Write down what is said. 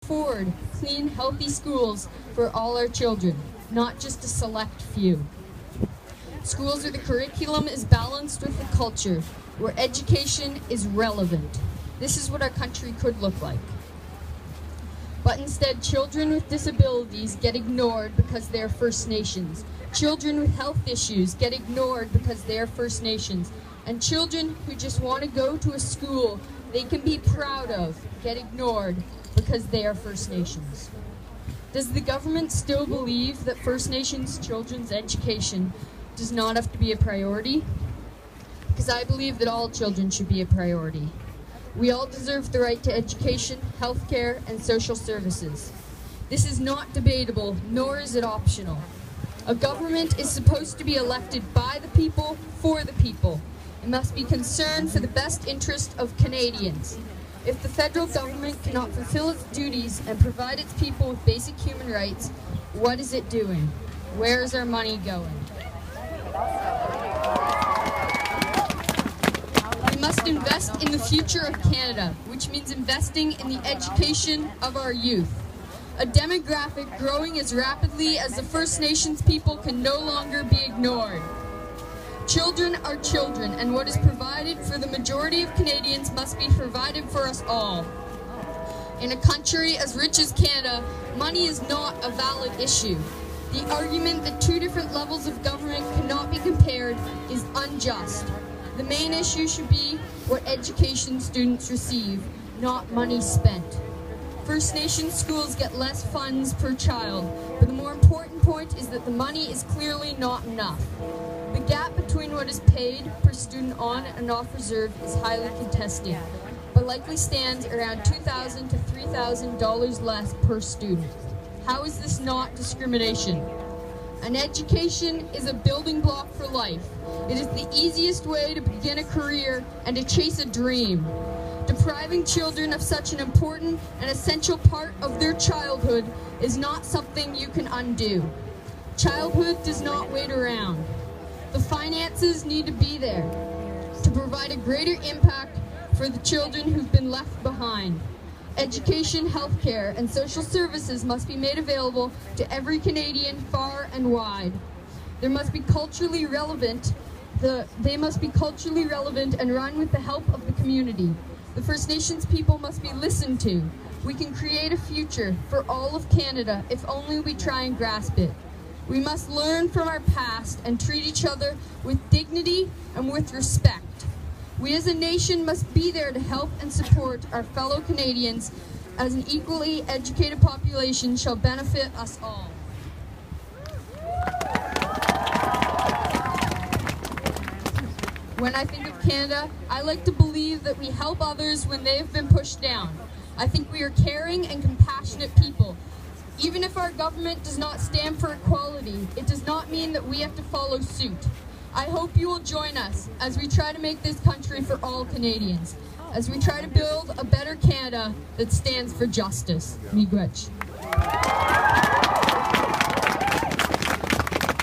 afford clean, healthy schools for all our children, not just a select few. Schools where the curriculum is balanced with the culture, where education is relevant. This is what our country could look like. But instead, children with disabilities get ignored because they're First Nations. Children with health issues get ignored because they're First Nations. And children who just want to go to a school they can be proud of get ignored because they are First Nations. Does the government still believe that First Nations children's education does not have to be a priority? Because I believe that all children should be a priority. We all deserve the right to education, healthcare, and social services. This is not debatable, nor is it optional. A government is supposed to be elected by the people, for the people. It must be concerned for the best interest of Canadians. If the federal government cannot fulfill its duties and provide its people with basic human rights, what is it doing? Where is our money going? We must invest in the future of Canada, which means investing in the education of our youth. A demographic growing as rapidly as the First Nations people can no longer be ignored. Children are children, and what is provided for the majority of Canadians must be provided for us all. In a country as rich as Canada, money is not a valid issue. The argument that two different levels of government cannot be compared is unjust. The main issue should be what education students receive, not money spent. First Nations schools get less funds per child, but the more important point is that the money is clearly not enough. The gap between what is paid per student on and off reserve is highly contested, but likely stands around $2,000 to $3,000 less per student. How is this not discrimination? An education is a building block for life. It is the easiest way to begin a career and to chase a dream. Depriving children of such an important and essential part of their childhood is not something you can undo. Childhood does not wait around. The finances need to be there to provide a greater impact for the children who've been left behind. Education, healthcare, and social services must be made available to every Canadian far and wide. They must be culturally relevant and run with the help of the community. The First Nations people must be listened to. We can create a future for all of Canada if only we try and grasp it. We must learn from our past and treat each other with dignity and with respect. We as a nation must be there to help and support our fellow Canadians, as an equally educated population shall benefit us all. When I think of Canada, I like to believe that we help others when they have been pushed down. I think we are caring and compassionate people. Even if our government does not stand for equality, it does not mean that we have to follow suit. I hope you will join us as we try to make this country for all Canadians, as we try to build a better Canada that stands for justice. Miigwech.